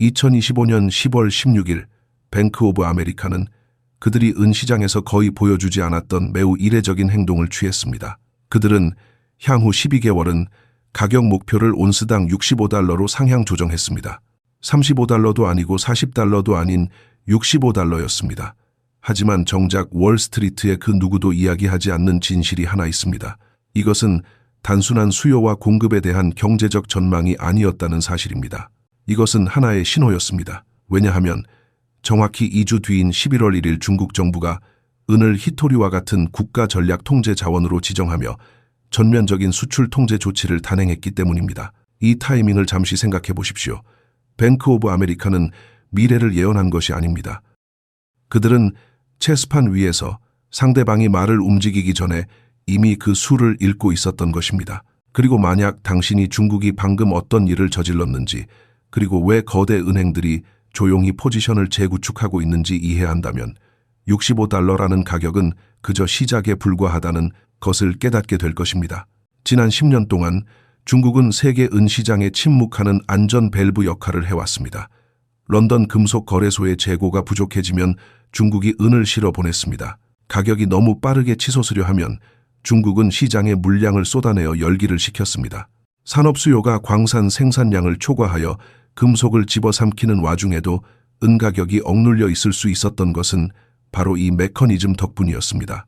2025년 10월 16일 뱅크 오브 아메리카는 그들이 은시장에서 거의 보여주지 않았던 매우 이례적인 행동을 취했습니다. 그들은 향후 12개월은 가격 목표를 온스당 $65로 상향 조정했습니다. $35도 아니고 $40도 아닌 $65였습니다. 하지만 정작 월스트리트의 그 누구도 이야기하지 않는 진실이 하나 있습니다. 이것은 단순한 수요와 공급에 대한 경제적 전망이 아니었다는 사실입니다. 이것은 하나의 신호였습니다. 왜냐하면 정확히 2주 뒤인 11월 1일 중국 정부가 은을 히토리와 같은 국가 전략 통제 자원으로 지정하며 전면적인 수출 통제 조치를 단행했기 때문입니다. 이 타이밍을 잠시 생각해 보십시오. 뱅크 오브 아메리카는 미래를 예언한 것이 아닙니다. 그들은 체스판 위에서 상대방이 말을 움직이기 전에 이미 그 수를 읽고 있었던 것입니다. 그리고 만약 당신이 중국이 방금 어떤 일을 저질렀는지, 그리고 왜 거대 은행들이 조용히 포지션을 재구축하고 있는지 이해한다면 $65라는 가격은 그저 시작에 불과하다는 것을 깨닫게 될 것입니다. 지난 10년 동안 중국은 세계 은시장에 침묵하는 안전 밸브 역할을 해왔습니다. 런던 금속 거래소의 재고가 부족해지면 중국이 은을 실어 보냈습니다. 가격이 너무 빠르게 치솟으려 하면 중국은 시장에 물량을 쏟아내어 열기를 식혔습니다. 산업 수요가 광산 생산량을 초과하여 금속을 집어삼키는 와중에도 은 가격이 억눌려 있을 수 있었던 것은 바로 이 메커니즘 덕분이었습니다.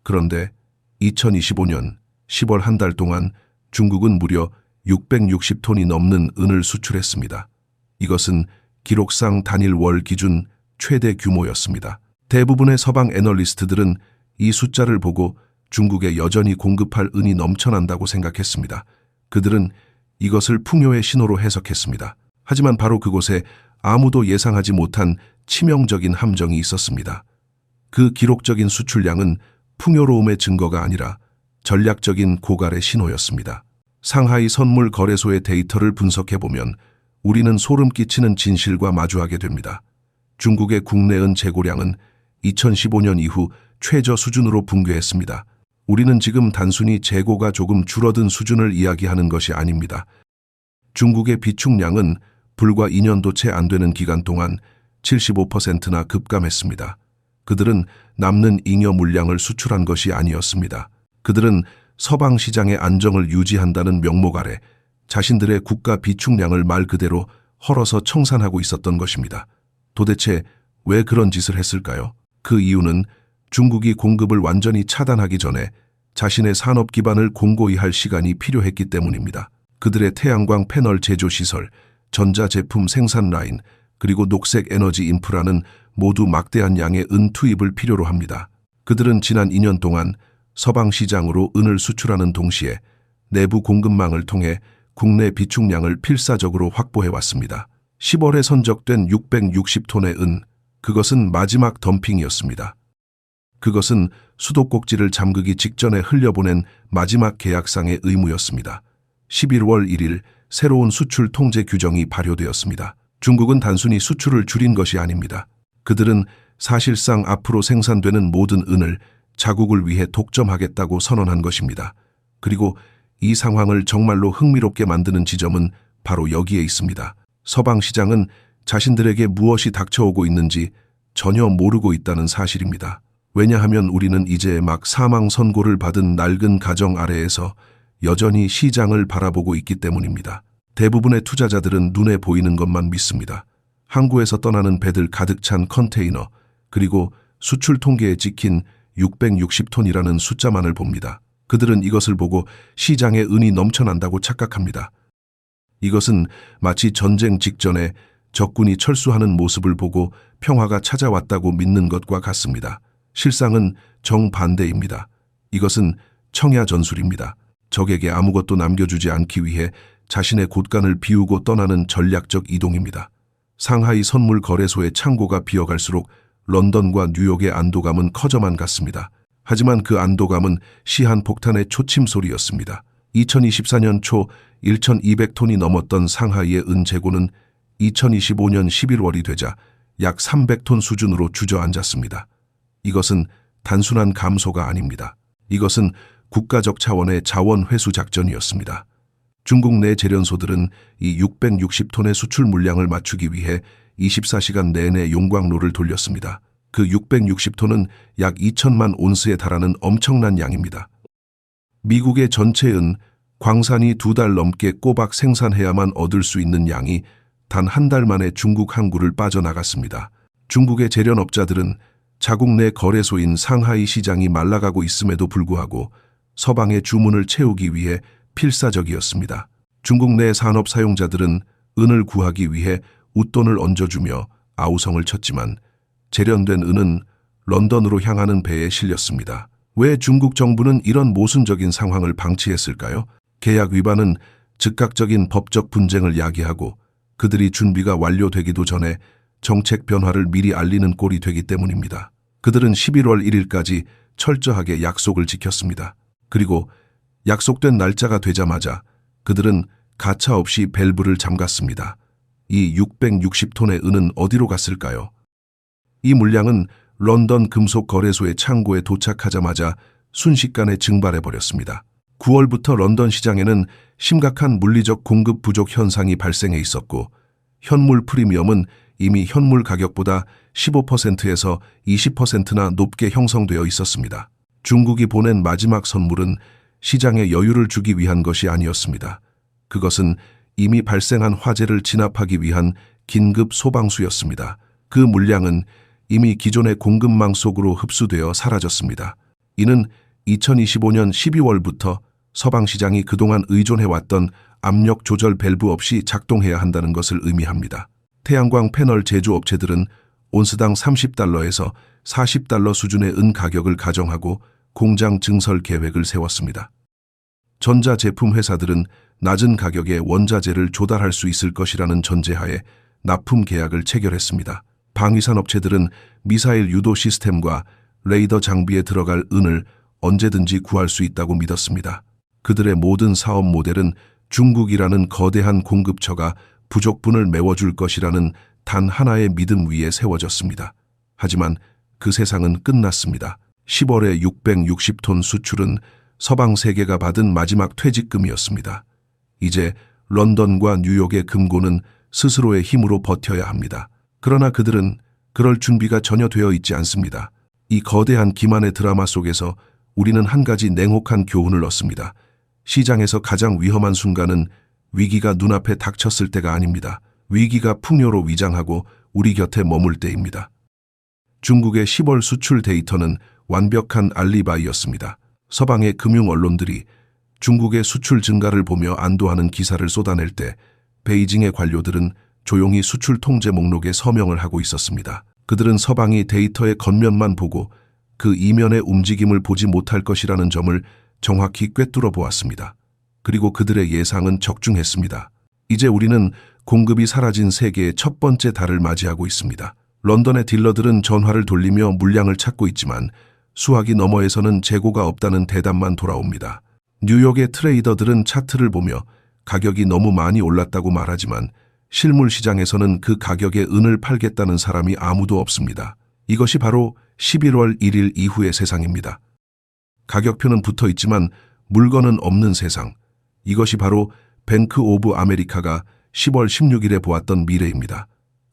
그런데 2025년 10월 한 달 동안 중국은 무려 660톤이 넘는 은을 수출했습니다. 이것은 기록상 단일 월 기준 최대 규모였습니다. 대부분의 서방 애널리스트들은 이 숫자를 보고 중국에 여전히 공급할 은이 넘쳐난다고 생각했습니다. 그들은 이것을 풍요의 신호로 해석했습니다. 하지만 바로 그곳에 아무도 예상하지 못한 치명적인 함정이 있었습니다. 그 기록적인 수출량은 풍요로움의 증거가 아니라 전략적인 고갈의 신호였습니다. 상하이 선물 거래소의 데이터를 분석해보면 우리는 소름 끼치는 진실과 마주하게 됩니다. 중국의 국내은 재고량은 2015년 이후 최저 수준으로 붕괴했습니다. 우리는 지금 단순히 재고가 조금 줄어든 수준을 이야기하는 것이 아닙니다. 중국의 비축량은 불과 2년도 채 안 되는 기간 동안 75%나 급감했습니다. 그들은 남는 잉여 물량을 수출한 것이 아니었습니다. 그들은 서방 시장의 안정을 유지한다는 명목 아래 자신들의 국가 비축량을 말 그대로 헐어서 청산하고 있었던 것입니다. 도대체 왜 그런 짓을 했을까요? 그 이유는 중국이 공급을 완전히 차단하기 전에 자신의 산업 기반을 공고히 할 시간이 필요했기 때문입니다. 그들의 태양광 패널 제조 시설, 전자제품 생산 라인, 그리고 녹색 에너지 인프라는 모두 막대한 양의 은 투입을 필요로 합니다. 그들은 지난 2년 동안 서방 시장으로 은을 수출하는 동시에 내부 공급망을 통해 국내 비축량을 필사적으로 확보해왔습니다. 10월에 선적된 660톤의 은, 그것은 마지막 덤핑이었습니다. 그것은 수도꼭지를 잠그기 직전에 흘려보낸 마지막 계약상의 의무였습니다. 11월 1일 새로운 수출 통제 규정이 발효되었습니다. 중국은 단순히 수출을 줄인 것이 아닙니다. 그들은 사실상 앞으로 생산되는 모든 은을 자국을 위해 독점하겠다고 선언한 것입니다. 그리고 이 상황을 정말로 흥미롭게 만드는 지점은 바로 여기에 있습니다. 서방 시장은 자신들에게 무엇이 닥쳐오고 있는지 전혀 모르고 있다는 사실입니다. 왜냐하면 우리는 이제 막 사망 선고를 받은 낡은 가정 아래에서 여전히 시장을 바라보고 있기 때문입니다. 대부분의 투자자들은 눈에 보이는 것만 믿습니다. 항구에서 떠나는 배들 가득 찬 컨테이너, 그리고 수출 통계에 찍힌 660톤이라는 숫자만을 봅니다. 그들은 이것을 보고 시장에 은이 넘쳐난다고 착각합니다. 이것은 마치 전쟁 직전에 적군이 철수하는 모습을 보고 평화가 찾아왔다고 믿는 것과 같습니다. 실상은 정반대입니다. 이것은 청야 전술입니다. 적에게 아무것도 남겨주지 않기 위해 자신의 곳간을 비우고 떠나는 전략적 이동입니다. 상하이 선물 거래소의 창고가 비어갈수록 런던과 뉴욕의 안도감은 커져만 갔습니다. 하지만 그 안도감은 시한폭탄의 초침소리였습니다. 2024년 초 1,200톤이 넘었던 상하이의 은 재고는 2025년 11월이 되자 약 300톤 수준으로 주저앉았습니다. 이것은 단순한 감소가 아닙니다. 이것은 국가적 차원의 자원 회수 작전이었습니다. 중국 내 재련소들은 이 660톤의 수출 물량을 맞추기 위해 24시간 내내 용광로를 돌렸습니다. 그 660톤은 약 2천만 온스에 달하는 엄청난 양입니다. 미국의 전체 은, 광산이 2달 넘게 꼬박 생산해야만 얻을 수 있는 양이 단 한 달 만에 중국 항구를 빠져나갔습니다. 중국의 재련업자들은 자국 내 거래소인 상하이 시장이 말라가고 있음에도 불구하고 서방의 주문을 채우기 위해 필사적이었습니다. 중국 내 산업 사용자들은 은을 구하기 위해 웃돈을 얹어주며 아우성을 쳤지만 재련된 은은 런던으로 향하는 배에 실렸습니다. 왜 중국 정부는 이런 모순적인 상황을 방치했을까요? 계약 위반은 즉각적인 법적 분쟁을 야기하고 그들이 준비가 완료되기도 전에 정책 변화를 미리 알리는 꼴이 되기 때문입니다. 그들은 11월 1일까지 철저하게 약속을 지켰습니다. 그리고 약속된 날짜가 되자마자 그들은 가차없이 밸브를 잠갔습니다. 이 660톤의 은은 어디로 갔을까요? 이 물량은 런던 금속거래소의 창고에 도착하자마자 순식간에 증발해버렸습니다. 9월부터 런던 시장에는 심각한 물리적 공급 부족 현상이 발생해 있었고 현물 프리미엄은 이미 현물 가격보다 15%에서 20%나 높게 형성되어 있었습니다. 중국이 보낸 마지막 선물은 시장에 여유를 주기 위한 것이 아니었습니다. 그것은 이미 발생한 화재를 진압하기 위한 긴급 소방수였습니다. 그 물량은 이미 기존의 공급망 속으로 흡수되어 사라졌습니다. 이는 2025년 12월부터 서방시장이 그동안 의존해왔던 압력 조절 밸브 없이 작동해야 한다는 것을 의미합니다. 태양광 패널 제조업체들은 온스당 30달러에서 40달러 수준의 은 가격을 가정하고 공장 증설 계획을 세웠습니다. 전자제품 회사들은 낮은 가격에 원자재를 조달할 수 있을 것이라는 전제하에 납품 계약을 체결했습니다. 방위산 업체들은 미사일 유도 시스템과 레이더 장비에 들어갈 은을 언제든지 구할 수 있다고 믿었습니다. 그들의 모든 사업 모델은 중국이라는 거대한 공급처가 부족분을 메워줄 것이라는 단 하나의 믿음 위에 세워졌습니다. 하지만 그 세상은 끝났습니다. 10월의 660톤 수출은 서방 세계가 받은 마지막 퇴직금이었습니다. 이제 런던과 뉴욕의 금고는 스스로의 힘으로 버텨야 합니다. 그러나 그들은 그럴 준비가 전혀 되어 있지 않습니다. 이 거대한 기만의 드라마 속에서 우리는 한 가지 냉혹한 교훈을 얻습니다. 시장에서 가장 위험한 순간은 위기가 눈앞에 닥쳤을 때가 아닙니다. 위기가 풍요로 위장하고 우리 곁에 머물 때입니다. 중국의 10월 수출 데이터는 완벽한 알리바이였습니다. 서방의 금융 언론들이 중국의 수출 증가를 보며 안도하는 기사를 쏟아낼 때 베이징의 관료들은 조용히 수출 통제 목록에 서명을 하고 있었습니다. 그들은 서방이 데이터의 겉면만 보고 그 이면의 움직임을 보지 못할 것이라는 점을 정확히 꿰뚫어 보았습니다. 그리고 그들의 예상은 적중했습니다. 이제 우리는 공급이 사라진 세계의 첫 번째 달을 맞이하고 있습니다. 런던의 딜러들은 전화를 돌리며 물량을 찾고 있지만 수화기 너머에서는 재고가 없다는 대답만 돌아옵니다. 뉴욕의 트레이더들은 차트를 보며 가격이 너무 많이 올랐다고 말하지만 실물 시장에서는 그 가격에 은을 팔겠다는 사람이 아무도 없습니다. 이것이 바로 11월 1일 이후의 세상입니다. 가격표는 붙어 있지만 물건은 없는 세상. 이것이 바로 뱅크 오브 아메리카가 10월 16일에 보았던 미래입니다.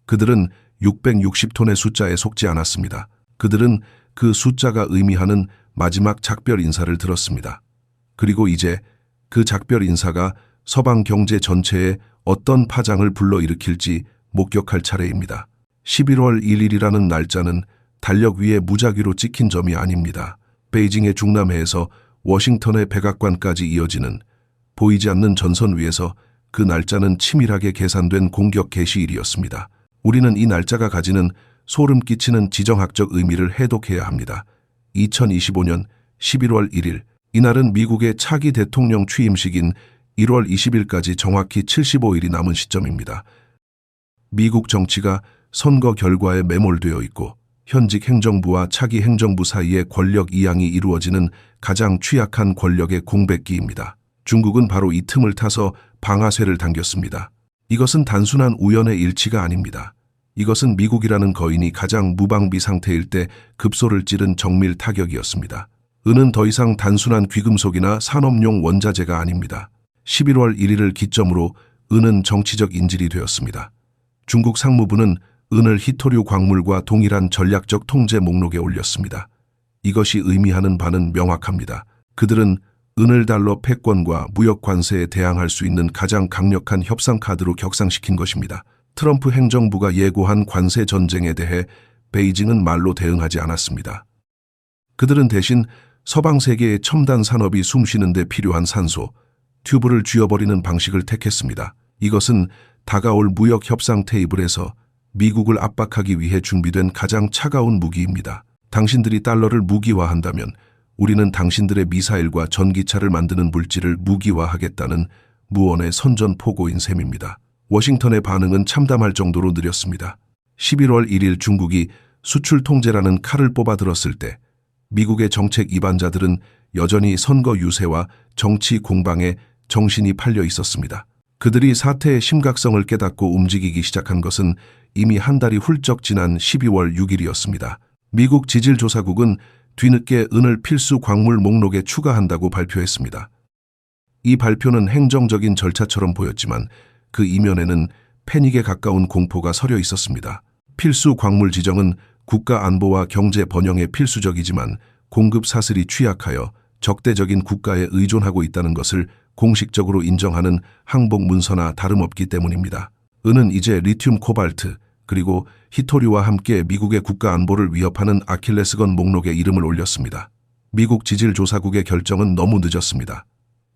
그들은 660톤의 숫자에 속지 않았습니다. 그들은 그 숫자가 의미하는 마지막 작별 인사를 들었습니다. 그리고 이제 그 작별 인사가 서방 경제 전체에 어떤 파장을 불러일으킬지 목격할 차례입니다. 11월 1일이라는 날짜는 달력 위에 무작위로 찍힌 점이 아닙니다. 베이징의 중남해에서 워싱턴의 백악관까지 이어지는 보이지 않는 전선 위에서 그 날짜는 치밀하게 계산된 공격 개시일이었습니다. 우리는 이 날짜가 가지는 소름 끼치는 지정학적 의미를 해독해야 합니다. 2025년 11월 1일, 이날은 미국의 차기 대통령 취임식인 1월 20일까지 정확히 75일이 남은 시점입니다. 미국 정치가 선거 결과에 매몰되어 있고 현직 행정부와 차기 행정부 사이의 권력 이양이 이루어지는 가장 취약한 권력의 공백기입니다. 중국은 바로 이 틈을 타서 방아쇠를 당겼습니다. 이것은 단순한 우연의 일치가 아닙니다. 이것은 미국이라는 거인이 가장 무방비 상태일 때 급소를 찌른 정밀 타격이었습니다. 은은 더 이상 단순한 귀금속이나 산업용 원자재가 아닙니다. 11월 1일을 기점으로 은은 정치적 인질이 되었습니다. 중국 상무부는 은을 희토류 광물과 동일한 전략적 통제 목록에 올렸습니다. 이것이 의미하는 바는 명확합니다. 그들은 은을 달러 패권과 무역 관세에 대항할 수 있는 가장 강력한 협상 카드로 격상시킨 것입니다. 트럼프 행정부가 예고한 관세 전쟁에 대해 베이징은 말로 대응하지 않았습니다. 그들은 대신 서방 세계의 첨단 산업이 숨쉬는 데 필요한 산소, 튜브를 쥐어버리는 방식을 택했습니다. 이것은 다가올 무역 협상 테이블에서 미국을 압박하기 위해 준비된 가장 차가운 무기입니다. 당신들이 달러를 무기화한다면 우리는 당신들의 미사일과 전기차를 만드는 물질을 무기화하겠다는 무언의 선전포고인 셈입니다. 워싱턴의 반응은 참담할 정도로 느렸습니다. 11월 1일 중국이 수출 통제라는 칼을 뽑아들었을 때 미국의 정책 이반자들은 여전히 선거 유세와 정치 공방에 정신이 팔려 있었습니다. 그들이 사태의 심각성을 깨닫고 움직이기 시작한 것은 이미 한 달이 훌쩍 지난 12월 6일이었습니다. 미국 지질조사국은 뒤늦게 은을 필수 광물 목록에 추가한다고 발표했습니다. 이 발표는 행정적인 절차처럼 보였지만 그 이면에는 패닉에 가까운 공포가 서려 있었습니다. 필수 광물 지정은 국가 안보와 경제 번영에 필수적이지만 공급 사슬이 취약하여 적대적인 국가에 의존하고 있다는 것을 공식적으로 인정하는 항복 문서나 다름없기 때문입니다. 은은 이제 리튬 코발트 그리고 희토류와 함께 미국의 국가 안보를 위협하는 아킬레스건 목록에 이름을 올렸습니다. 미국 지질조사국의 결정은 너무 늦었습니다.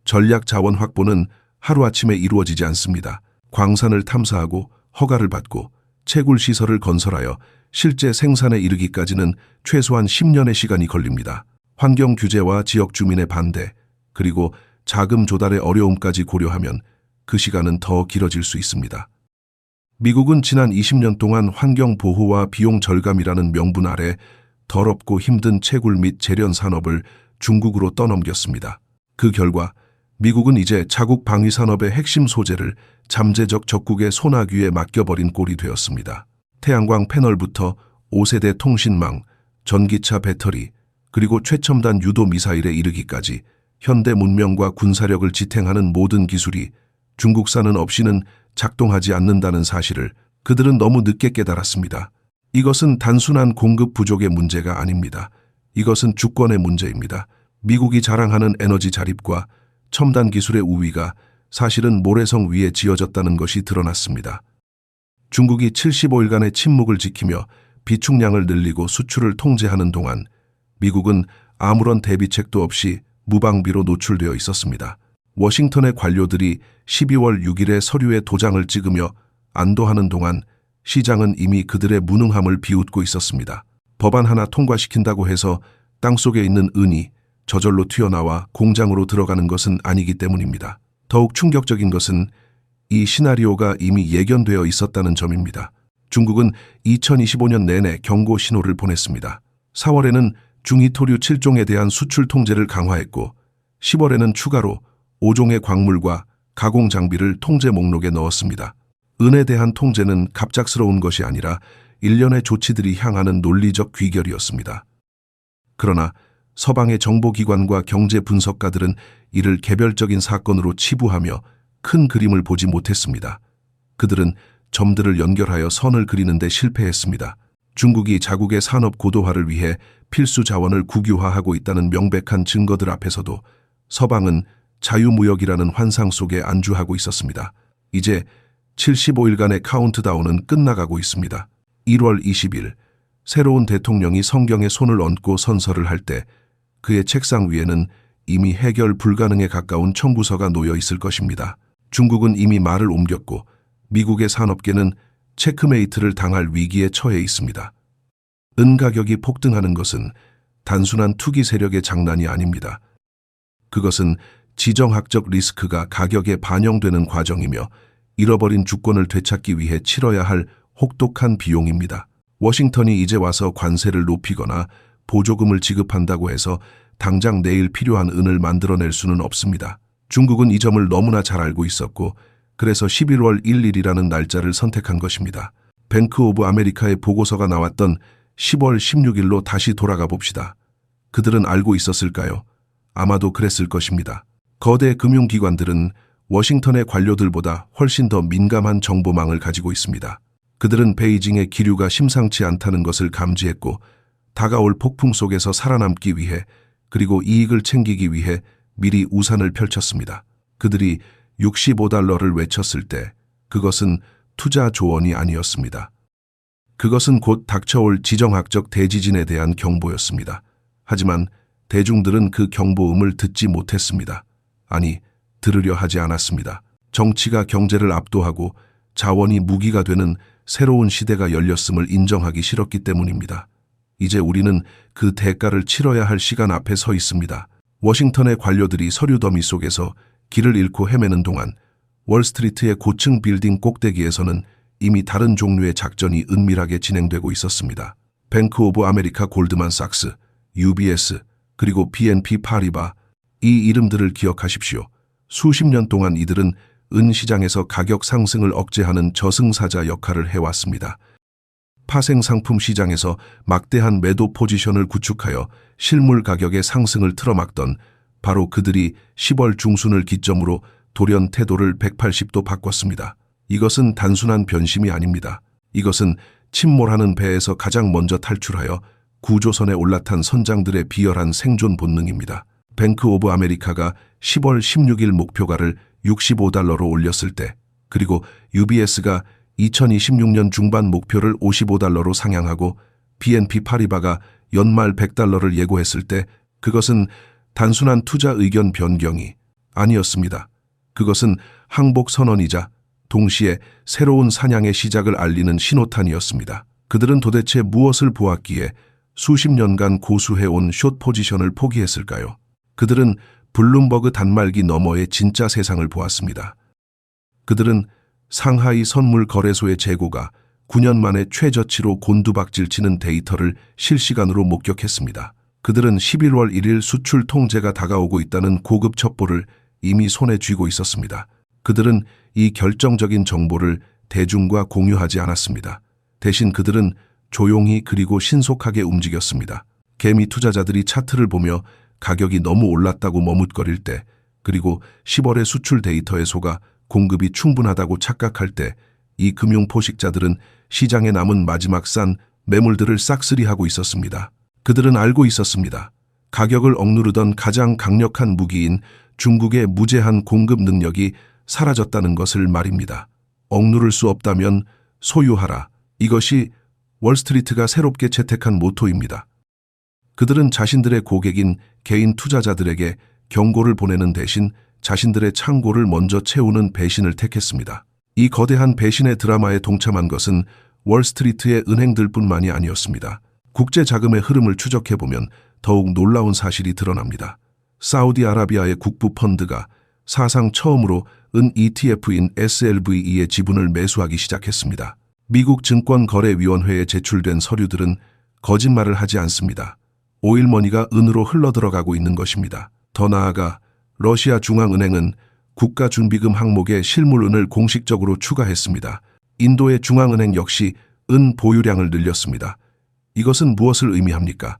전략 자원 확보는 하루아침에 이루어지지 않습니다. 광산을 탐사하고 허가를 받고 채굴 시설을 건설하여 실제 생산에 이르기까지는 최소한 10년의 시간이 걸립니다. 환경 규제와 지역 주민의 반대, 그리고 자금 조달의 어려움까지 고려하면 그 시간은 더 길어질 수 있습니다. 미국은 지난 20년 동안 환경 보호와 비용 절감이라는 명분 아래 더럽고 힘든 채굴 및 제련 산업을 중국으로 떠넘겼습니다. 그 결과 미국은 이제 자국 방위 산업의 핵심 소재를 잠재적 적국의 소나귀에 맡겨버린 꼴이 되었습니다. 태양광 패널부터 5세대 통신망, 전기차 배터리, 그리고 최첨단 유도 미사일에 이르기까지 현대 문명과 군사력을 지탱하는 모든 기술이 중국산은 없이는 작동하지 않는다는 사실을 그들은 너무 늦게 깨달았습니다. 이것은 단순한 공급 부족의 문제가 아닙니다. 이것은 주권의 문제입니다. 미국이 자랑하는 에너지 자립과 첨단 기술의 우위가 사실은 모래성 위에 지어졌다는 것이 드러났습니다. 중국이 75일간의 침묵을 지키며 비축량을 늘리고 수출을 통제하는 동안 미국은 아무런 대비책도 없이 무방비로 노출되어 있었습니다. 워싱턴의 관료들이 12월 6일에 서류에 도장을 찍으며 안도하는 동안 시장은 이미 그들의 무능함을 비웃고 있었습니다. 법안 하나 통과시킨다고 해서 땅속에 있는 은이 저절로 튀어나와 공장으로 들어가는 것은 아니기 때문입니다. 더욱 충격적인 것은 이 시나리오가 이미 예견되어 있었다는 점입니다. 중국은 2025년 내내 경고 신호를 보냈습니다. 4월에는 중희토류 7종에 대한 수출 통제를 강화했고 10월에는 추가로 5종의 광물과 가공 장비를 통제 목록에 넣었습니다. 은에 대한 통제는 갑작스러운 것이 아니라 일련의 조치들이 향하는 논리적 귀결이었습니다. 그러나 서방의 정보기관과 경제 분석가들은 이를 개별적인 사건으로 치부하며 큰 그림을 보지 못했습니다. 그들은 점들을 연결하여 선을 그리는 데 실패했습니다. 중국이 자국의 산업 고도화를 위해 필수 자원을 국유화하고 있다는 명백한 증거들 앞에서도 서방은 자유무역이라는 환상 속에 안주하고 있었습니다. 이제 75일간의 카운트다운은 끝나가고 있습니다. 1월 20일, 새로운 대통령이 성경에 손을 얹고 선서를 할 때 그의 책상 위에는 이미 해결 불가능에 가까운 청구서가 놓여 있을 것입니다. 중국은 이미 말을 옮겼고 미국의 산업계는 체크메이트를 당할 위기에 처해 있습니다. 은 가격이 폭등하는 것은 단순한 투기 세력의 장난이 아닙니다. 그것은 지정학적 리스크가 가격에 반영되는 과정이며 잃어버린 주권을 되찾기 위해 치러야 할 혹독한 비용입니다. 워싱턴이 이제 와서 관세를 높이거나 보조금을 지급한다고 해서 당장 내일 필요한 은을 만들어낼 수는 없습니다. 중국은 이 점을 너무나 잘 알고 있었고 그래서 11월 1일이라는 날짜를 선택한 것입니다. 뱅크 오브 아메리카의 보고서가 나왔던 10월 16일로 다시 돌아가 봅시다. 그들은 알고 있었을까요? 아마도 그랬을 것입니다. 거대 금융기관들은 워싱턴의 관료들보다 훨씬 더 민감한 정보망을 가지고 있습니다. 그들은 베이징의 기류가 심상치 않다는 것을 감지했고 다가올 폭풍 속에서 살아남기 위해 그리고 이익을 챙기기 위해 미리 우산을 펼쳤습니다. 그들이 $65를 외쳤을 때 그것은 투자 조언이 아니었습니다. 그것은 곧 닥쳐올 지정학적 대지진에 대한 경보였습니다. 하지만 대중들은 그 경보음을 듣지 못했습니다. 아니, 들으려 하지 않았습니다. 정치가 경제를 압도하고 자원이 무기가 되는 새로운 시대가 열렸음을 인정하기 싫었기 때문입니다. 이제 우리는 그 대가를 치러야 할 시간 앞에 서 있습니다. 워싱턴의 관료들이 서류 더미 속에서 길을 잃고 헤매는 동안 월스트리트의 고층 빌딩 꼭대기에서는 이미 다른 종류의 작전이 은밀하게 진행되고 있었습니다. 뱅크 오브 아메리카 골드만삭스, UBS, 그리고 BNP 파리바, 이 이름들을 기억하십시오. 수십 년 동안 이들은 은시장에서 가격 상승을 억제하는 저승사자 역할을 해왔습니다. 파생상품 시장에서 막대한 매도 포지션을 구축하여 실물 가격의 상승을 틀어막던 바로 그들이 10월 중순을 기점으로 돌연 태도를 180도 바꿨습니다. 이것은 단순한 변심이 아닙니다. 이것은 침몰하는 배에서 가장 먼저 탈출하여 구조선에 올라탄 선장들의 비열한 생존 본능입니다. 뱅크 오브 아메리카가 10월 16일 목표가를 $65로 올렸을 때, 그리고 UBS가 2026년 중반 목표를 $55로 상향하고 BNP 파리바가 연말 $100를 예고했을 때 그것은 단순한 투자 의견 변경이 아니었습니다. 그것은 항복 선언이자 동시에 새로운 사냥의 시작을 알리는 신호탄이었습니다. 그들은 도대체 무엇을 보았기에 수십 년간 고수해온 숏 포지션을 포기했을까요? 그들은 블룸버그 단말기 너머의 진짜 세상을 보았습니다. 그들은 상하이 선물 거래소의 재고가 9년 만에 최저치로 곤두박질치는 데이터를 실시간으로 목격했습니다. 그들은 11월 1일 수출 통제가 다가오고 있다는 고급 첩보를 이미 손에 쥐고 있었습니다. 그들은 이 결정적인 정보를 대중과 공유하지 않았습니다. 대신 그들은 조용히 그리고 신속하게 움직였습니다. 개미 투자자들이 차트를 보며 가격이 너무 올랐다고 머뭇거릴 때, 그리고 10월의 수출 데이터에 속아 공급이 충분하다고 착각할 때 이 금융 포식자들은 시장에 남은 마지막 싼 매물들을 싹쓸이하고 있었습니다. 그들은 알고 있었습니다. 가격을 억누르던 가장 강력한 무기인 중국의 무제한 공급 능력이 사라졌다는 것을 말입니다. 억누를 수 없다면 소유하라. 이것이 월스트리트가 새롭게 채택한 모토입니다. 그들은 자신들의 고객인 개인 투자자들에게 경고를 보내는 대신 자신들의 창고를 먼저 채우는 배신을 택했습니다. 이 거대한 배신의 드라마에 동참한 것은 월스트리트의 은행들뿐만이 아니었습니다. 국제 자금의 흐름을 추적해보면 더욱 놀라운 사실이 드러납니다. 사우디아라비아의 국부 펀드가 사상 처음으로 은 ETF인 SLVE의 지분을 매수하기 시작했습니다. 미국 증권거래위원회에 제출된 서류들은 거짓말을 하지 않습니다. 오일머니가 은으로 흘러들어가고 있는 것입니다. 더 나아가 러시아 중앙은행은 국가준비금 항목에 실물은을 공식적으로 추가했습니다. 인도의 중앙은행 역시 은 보유량을 늘렸습니다. 이것은 무엇을 의미합니까?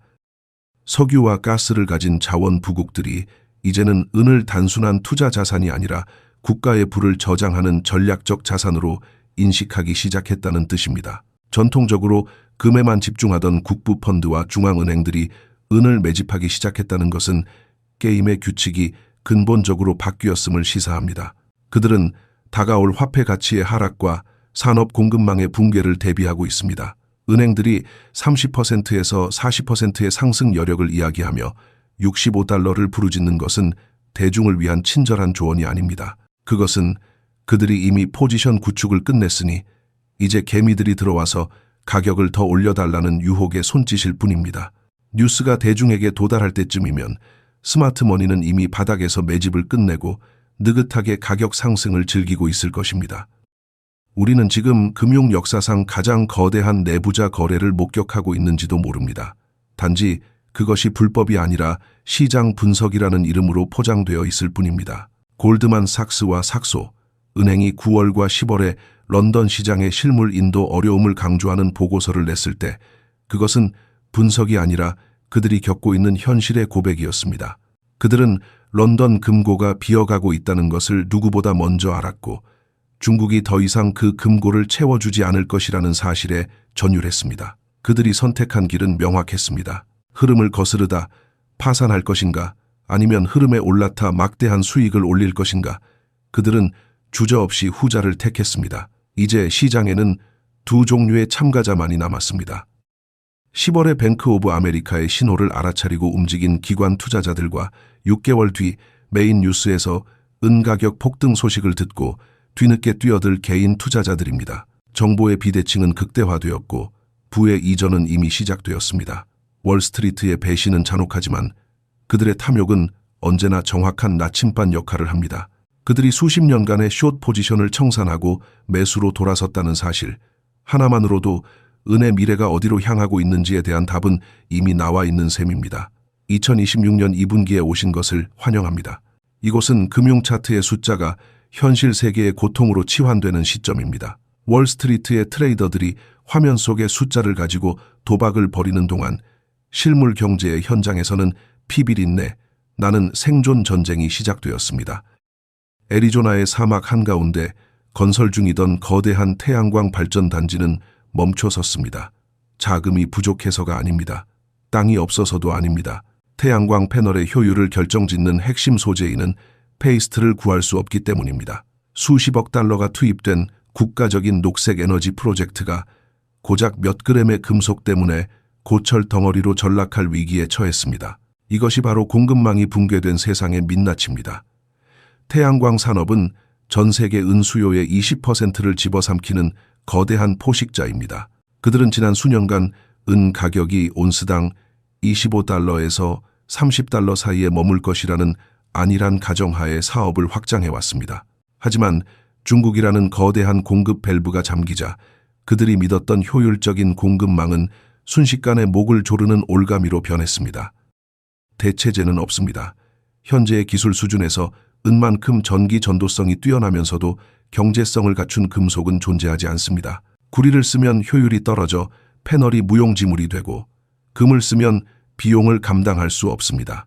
석유와 가스를 가진 자원 부국들이 이제는 은을 단순한 투자 자산이 아니라 국가의 부를 저장하는 전략적 자산으로 인식하기 시작했다는 뜻입니다. 전통적으로 금에만 집중하던 국부 펀드와 중앙은행들이 은을 매집하기 시작했다는 것은 게임의 규칙이 근본적으로 바뀌었음을 시사합니다. 그들은 다가올 화폐 가치의 하락과 산업 공급망의 붕괴를 대비하고 있습니다. 은행들이 30%에서 40%의 상승 여력을 이야기하며 $65를 부르짖는 것은 대중을 위한 친절한 조언이 아닙니다. 그것은 그들이 이미 포지션 구축을 끝냈으니 이제 개미들이 들어와서 가격을 더 올려달라는 유혹의 손짓일 뿐입니다. 뉴스가 대중에게 도달할 때쯤이면 스마트머니는 이미 바닥에서 매집을 끝내고 느긋하게 가격 상승을 즐기고 있을 것입니다. 우리는 지금 금융 역사상 가장 거대한 내부자 거래를 목격하고 있는지도 모릅니다. 단지 그것이 불법이 아니라 시장 분석이라는 이름으로 포장되어 있을 뿐입니다. 골드만삭스와 삭소, 은행이 9월과 10월에 런던 시장의 실물 인도 어려움을 강조하는 보고서를 냈을 때 그것은 분석이 아니라 그들이 겪고 있는 현실의 고백이었습니다. 그들은 런던 금고가 비어가고 있다는 것을 누구보다 먼저 알았고 중국이 더 이상 그 금고를 채워주지 않을 것이라는 사실에 전율했습니다. 그들이 선택한 길은 명확했습니다. 흐름을 거스르다 파산할 것인가 아니면 흐름에 올라타 막대한 수익을 올릴 것인가. 그들은 주저없이 후자를 택했습니다. 이제 시장에는 두 종류의 참가자만이 남았습니다. 10월에 뱅크 오브 아메리카의 신호를 알아차리고 움직인 기관 투자자들과 6개월 뒤 메인 뉴스에서 은 가격 폭등 소식을 듣고 뒤늦게 뛰어들 개인 투자자들입니다. 정보의 비대칭은 극대화되었고 부의 이전은 이미 시작되었습니다. 월스트리트의 배신은 잔혹하지만 그들의 탐욕은 언제나 정확한 나침반 역할을 합니다. 그들이 수십 년간의 숏 포지션을 청산하고 매수로 돌아섰다는 사실 하나만으로도 은의 미래가 어디로 향하고 있는지에 대한 답은 이미 나와 있는 셈입니다. 2026년 2분기에 오신 것을 환영합니다. 이곳은 금융 차트의 숫자가 현실 세계의 고통으로 치환되는 시점입니다. 월스트리트의 트레이더들이 화면 속의 숫자를 가지고 도박을 벌이는 동안 실물 경제의 현장에서는 피비린내 나는 생존 전쟁이 시작되었습니다. 애리조나의 사막 한가운데 건설 중이던 거대한 태양광 발전 단지는 멈춰섰습니다. 자금이 부족해서가 아닙니다. 땅이 없어서도 아닙니다. 태양광 패널의 효율을 결정짓는 핵심 소재인은 페이스트를 구할 수 없기 때문입니다. 수십억 달러가 투입된 국가적인 녹색 에너지 프로젝트가 고작 몇 그램의 금속 때문에 고철 덩어리로 전락할 위기에 처했습니다. 이것이 바로 공급망이 붕괴된 세상의 민낯입니다. 태양광 산업은 전 세계 은 수요의 20%를 집어삼키는 거대한 포식자입니다. 그들은 지난 수년간 은 가격이 온스당 25달러에서 30달러 사이에 머물 것이라는 안일한 가정하에 사업을 확장해왔습니다. 하지만 중국이라는 거대한 공급 밸브가 잠기자 그들이 믿었던 효율적인 공급망은 순식간에 목을 조르는 올가미로 변했습니다. 대체제는 없습니다. 현재의 기술 수준에서 은만큼 전기 전도성이 뛰어나면서도 경제성을 갖춘 금속은 존재하지 않습니다. 구리를 쓰면 효율이 떨어져 패널이 무용지물이 되고 금을 쓰면 비용을 감당할 수 없습니다.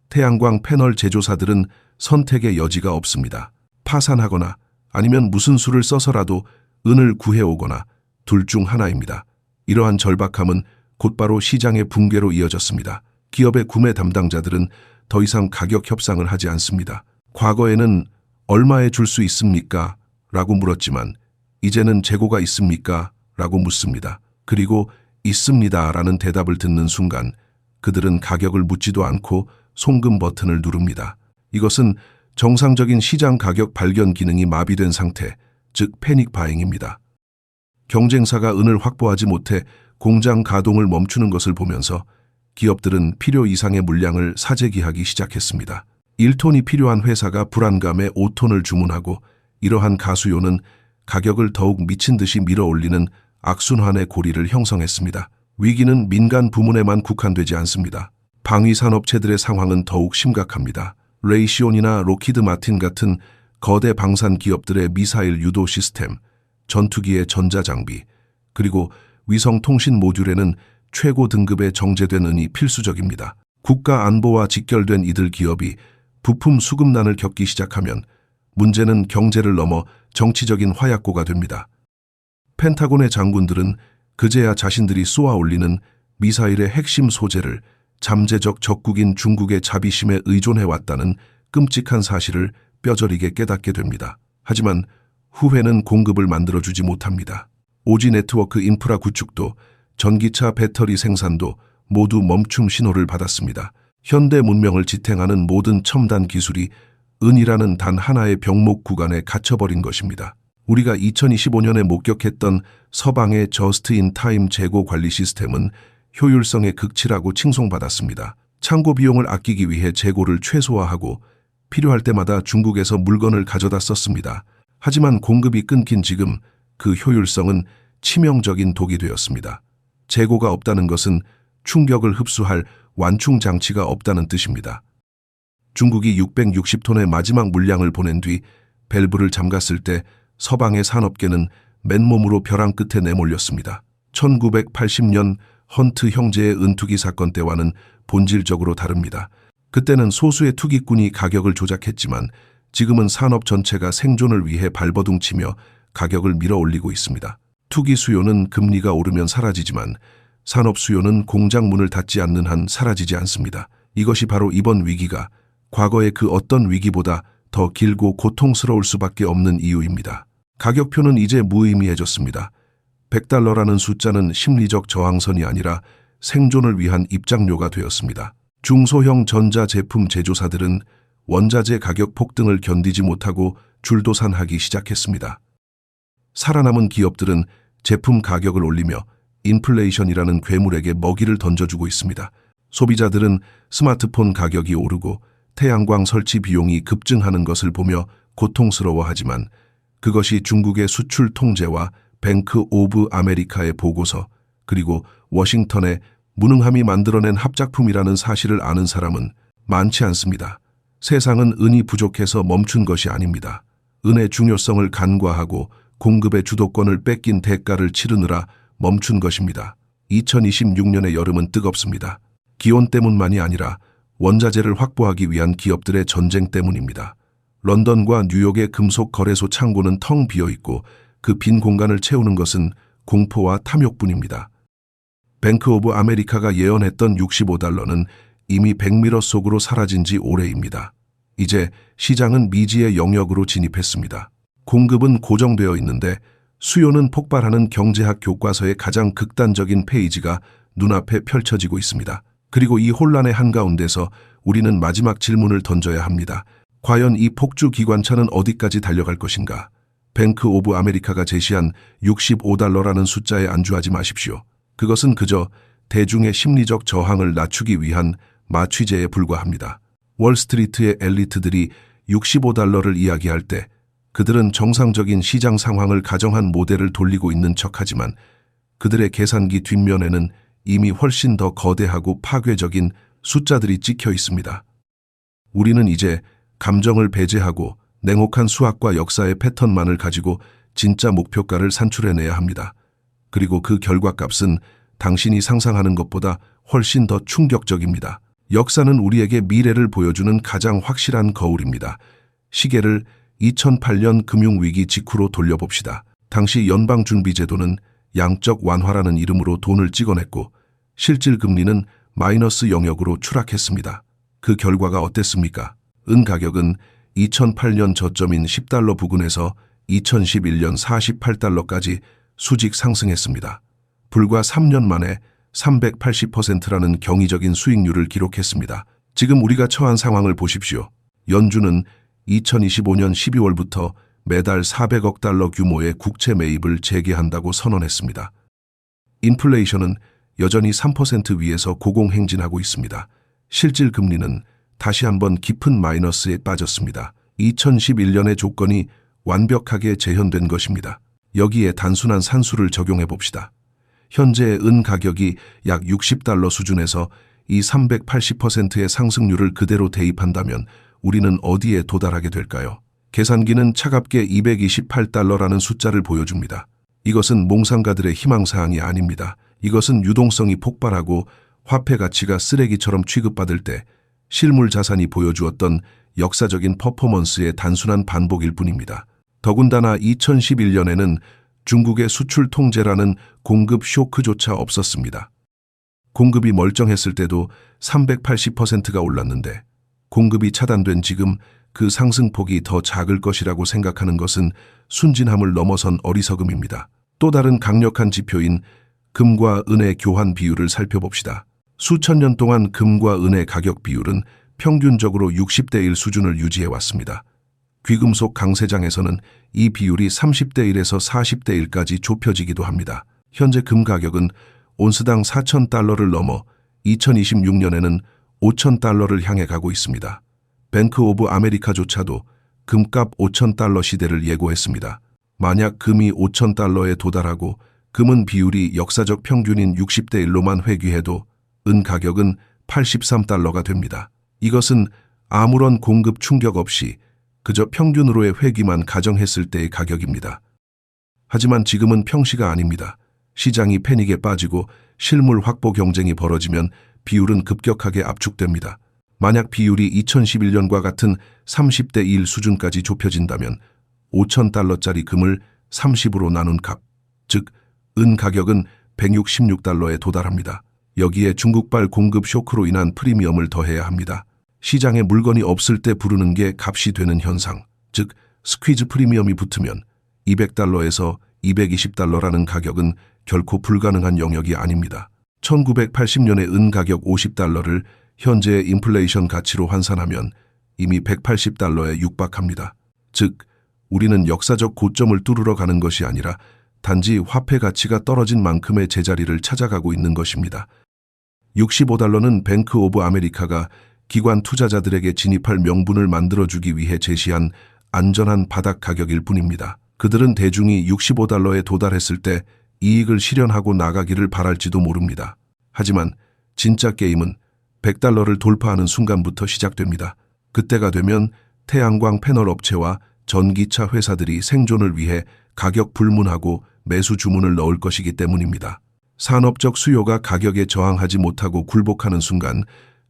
태양광 패널 제조사들은 선택의 여지가 없습니다. 파산하거나 아니면 무슨 수를 써서라도 은을 구해오거나 둘 중 하나입니다. 이러한 절박함은 곧바로 시장의 붕괴로 이어졌습니다. 기업의 구매 담당자들은 더 이상 가격 협상을 하지 않습니다. 과거에는 얼마에 줄 수 있습니까? 라고 물었지만 이제는 재고가 있습니까? 라고 묻습니다. 그리고 있습니다 라는 대답을 듣는 순간 그들은 가격을 묻지도 않고 송금 버튼을 누릅니다. 이것은 정상적인 시장 가격 발견 기능이 마비된 상태, 즉 패닉 바잉입니다. 경쟁사가 은을 확보하지 못해 공장 가동을 멈추는 것을 보면서 기업들은 필요 이상의 물량을 사재기하기 시작했습니다. 1톤이 필요한 회사가 불안감에 5톤을 주문하고 이러한 가수요는 가격을 더욱 미친 듯이 밀어올리는 악순환의 고리를 형성했습니다. 위기는 민간 부문에만 국한되지 않습니다. 방위산업체들의 상황은 더욱 심각합니다. 레이시온이나 로키드 마틴 같은 거대 방산 기업들의 미사일 유도 시스템, 전투기의 전자장비, 그리고 위성통신 모듈에는 최고 등급의 정제된 은이 필수적입니다. 국가 안보와 직결된 이들 기업이 부품 수급난을 겪기 시작하면 문제는 경제를 넘어 정치적인 화약고가 됩니다. 펜타곤의 장군들은 그제야 자신들이 쏘아 올리는 미사일의 핵심 소재를 잠재적 적국인 중국의 자비심에 의존해왔다는 끔찍한 사실을 뼈저리게 깨닫게 됩니다. 하지만 후회는 공급을 만들어주지 못합니다. 오지 네트워크 인프라 구축도 전기차 배터리 생산도 모두 멈춤 신호를 받았습니다. 현대 문명을 지탱하는 모든 첨단 기술이 은이라는 단 하나의 병목 구간에 갇혀버린 것입니다. 우리가 2025년에 목격했던 서방의 저스트-인-타임 재고 관리 시스템은 효율성의 극치라고 칭송받았습니다. 창고 비용을 아끼기 위해 재고를 최소화하고 필요할 때마다 중국에서 물건을 가져다 썼습니다. 하지만 공급이 끊긴 지금 그 효율성은 치명적인 독이 되었습니다. 재고가 없다는 것은 충격을 흡수할 완충 장치가 없다는 뜻입니다. 중국이 660톤의 마지막 물량을 보낸 뒤 밸브를 잠갔을 때 서방의 산업계는 맨몸으로 벼랑 끝에 내몰렸습니다. 1980년 헌트 형제의 은투기 사건 때와는 본질적으로 다릅니다. 그때는 소수의 투기꾼이 가격을 조작했지만 지금은 산업 전체가 생존을 위해 발버둥치며 가격을 밀어 올리고 있습니다. 투기 수요는 금리가 오르면 사라지지만 산업 수요는 공장 문을 닫지 않는 한 사라지지 않습니다. 이것이 바로 이번 위기가 과거의 그 어떤 위기보다 더 길고 고통스러울 수밖에 없는 이유입니다. 가격표는 이제 무의미해졌습니다. 100달러라는 숫자는 심리적 저항선이 아니라 생존을 위한 입장료가 되었습니다. 중소형 전자제품 제조사들은 원자재 가격 폭등을 견디지 못하고 줄도산하기 시작했습니다. 살아남은 기업들은 제품 가격을 올리며 인플레이션이라는 괴물에게 먹이를 던져주고 있습니다. 소비자들은 스마트폰 가격이 오르고 태양광 설치 비용이 급증하는 것을 보며 고통스러워하지만 그것이 중국의 수출 통제와 뱅크 오브 아메리카의 보고서 그리고 워싱턴의 무능함이 만들어낸 합작품이라는 사실을 아는 사람은 많지 않습니다. 세상은 은이 부족해서 멈춘 것이 아닙니다. 은의 중요성을 간과하고 공급의 주도권을 뺏긴 대가를 치르느라 멈춘 것입니다. 2026년의 여름은 뜨겁습니다. 기온 때문만이 아니라 원자재를 확보하기 위한 기업들의 전쟁 때문입니다. 런던과 뉴욕의 금속 거래소 창고는 텅 비어 있고 그 빈 공간을 채우는 것은 공포와 탐욕뿐입니다. 뱅크 오브 아메리카가 예언했던 65달러는 이미 백미러 속으로 사라진 지 오래입니다. 이제 시장은 미지의 영역으로 진입했습니다. 공급은 고정되어 있는데 수요는 폭발하는 경제학 교과서의 가장 극단적인 페이지가 눈앞에 펼쳐지고 있습니다. 그리고 이 혼란의 한가운데서 우리는 마지막 질문을 던져야 합니다. 과연 이 폭주 기관차는 어디까지 달려갈 것인가? 뱅크 오브 아메리카가 제시한 65달러라는 숫자에 안주하지 마십시오. 그것은 그저 대중의 심리적 저항을 낮추기 위한 마취제에 불과합니다. 월스트리트의 엘리트들이 65달러를 이야기할 때 그들은 정상적인 시장 상황을 가정한 모델을 돌리고 있는 척하지만 그들의 계산기 뒷면에는 이미 훨씬 더 거대하고 파괴적인 숫자들이 찍혀 있습니다. 우리는 이제 감정을 배제하고 냉혹한 수학과 역사의 패턴만을 가지고 진짜 목표가를 산출해내야 합니다. 그리고 그 결과값은 당신이 상상하는 것보다 훨씬 더 충격적입니다. 역사는 우리에게 미래를 보여주는 가장 확실한 거울입니다. 시계를 2008년 금융위기 직후로 돌려봅시다. 당시 연방준비제도는 양적 완화라는 이름으로 돈을 찍어냈고 실질 금리는 마이너스 영역으로 추락했습니다. 그 결과가 어땠습니까? 은 가격은 2008년 저점인 10달러 부근에서 2011년 48달러까지 수직 상승했습니다. 불과 3년 만에 380%라는 경이적인 수익률을 기록했습니다. 지금 우리가 처한 상황을 보십시오. 연준은 2025년 12월부터 매달 400억 달러 규모의 국채 매입을 재개한다고 선언했습니다. 인플레이션은 여전히 3% 위에서 고공행진하고 있습니다. 실질 금리는 다시 한번 깊은 마이너스에 빠졌습니다. 2011년의 조건이 완벽하게 재현된 것입니다. 여기에 단순한 산수를 적용해 봅시다. 현재의 은 가격이 약 60달러 수준에서 이 380%의 상승률을 그대로 대입한다면 우리는 어디에 도달하게 될까요? 계산기는 차갑게 228달러라는 숫자를 보여줍니다. 이것은 몽상가들의 희망사항이 아닙니다. 이것은 유동성이 폭발하고 화폐 가치가 쓰레기처럼 취급받을 때 실물 자산이 보여주었던 역사적인 퍼포먼스의 단순한 반복일 뿐입니다. 더군다나 2011년에는 중국의 수출 통제라는 공급 쇼크조차 없었습니다. 공급이 멀쩡했을 때도 380%가 올랐는데 공급이 차단된 지금 그 상승폭이 더 작을 것이라고 생각하는 것은 순진함을 넘어선 어리석음입니다. 또 다른 강력한 지표인 금과 은의 교환 비율을 살펴봅시다. 수천 년 동안 금과 은의 가격 비율은 평균적으로 60대 1 수준을 유지해왔습니다. 귀금속 강세장에서는 이 비율이 30대 1에서 40대 1까지 좁혀지기도 합니다. 현재 금 가격은 온스당 4,000달러를 넘어 2026년에는 5,000달러를 향해 가고 있습니다. 뱅크 오브 아메리카조차도 금값 5,000달러 시대를 예고했습니다. 만약 금이 5,000달러에 도달하고 금은 비율이 역사적 평균인 60대 1로만 회귀해도 은 가격은 83달러가 됩니다. 이것은 아무런 공급 충격 없이 그저 평균으로의 회귀만 가정했을 때의 가격입니다. 하지만 지금은 평시가 아닙니다. 시장이 패닉에 빠지고 실물 확보 경쟁이 벌어지면 비율은 급격하게 압축됩니다. 만약 비율이 2011년과 같은 30대 1 수준까지 좁혀진다면 5,000달러짜리 금을 30으로 나눈 값, 즉 은 가격은 166달러에 도달합니다. 여기에 중국발 공급 쇼크로 인한 프리미엄을 더해야 합니다. 시장에 물건이 없을 때 부르는 게 값이 되는 현상, 즉 스퀴즈 프리미엄이 붙으면 200달러에서 220달러라는 가격은 결코 불가능한 영역이 아닙니다. 1980년의 은 가격 50달러를 현재의 인플레이션 가치로 환산하면 이미 180달러에 육박합니다. 즉, 우리는 역사적 고점을 뚫으러 가는 것이 아니라 단지 화폐 가치가 떨어진 만큼의 제자리를 찾아가고 있는 것입니다. 65달러는 뱅크 오브 아메리카가 기관 투자자들에게 진입할 명분을 만들어주기 위해 제시한 안전한 바닥 가격일 뿐입니다. 그들은 대중이 65달러에 도달했을 때 이익을 실현하고 나가기를 바랄지도 모릅니다. 하지만 진짜 게임은 100달러를 돌파하는 순간부터 시작됩니다. 그때가 되면 태양광 패널 업체와 전기차 회사들이 생존을 위해 가격 불문하고 매수 주문을 넣을 것이기 때문입니다. 산업적 수요가 가격에 저항하지 못하고 굴복하는 순간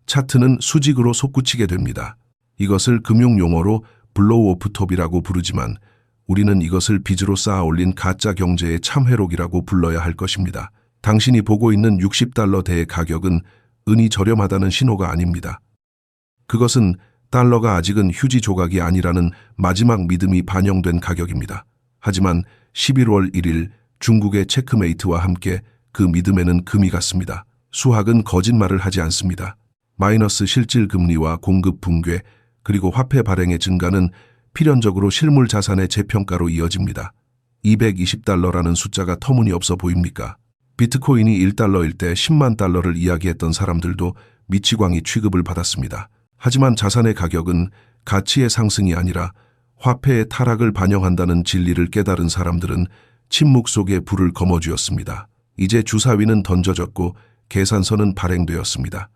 차트는 수직으로 솟구치게 됩니다. 이것을 금융 용어로 블로우 오프 톱이라고 부르지만 우리는 이것을 빚으로 쌓아 올린 가짜 경제의 참회록이라고 불러야 할 것입니다. 당신이 보고 있는 60달러대의 가격은 은이 저렴하다는 신호가 아닙니다. 그것은 달러가 아직은 휴지 조각이 아니라는 마지막 믿음이 반영된 가격입니다. 하지만 11월 1일 중국의 체크메이트와 함께 그 믿음에는 금이 갔습니다. 수학은 거짓말을 하지 않습니다. 마이너스 실질 금리와 공급 붕괴 그리고 화폐 발행의 증가는 필연적으로 실물 자산의 재평가로 이어집니다. 220달러라는 숫자가 터무니없어 보입니까? 비트코인이 1달러일 때 10만 달러를 이야기했던 사람들도 미치광이 취급을 받았습니다. 하지만 자산의 가격은 가치의 상승이 아니라 화폐의 타락을 반영한다는 진리를 깨달은 사람들은 침묵 속에 불을 거머쥐었습니다. 이제 주사위는 던져졌고 계산서는 발행되었습니다.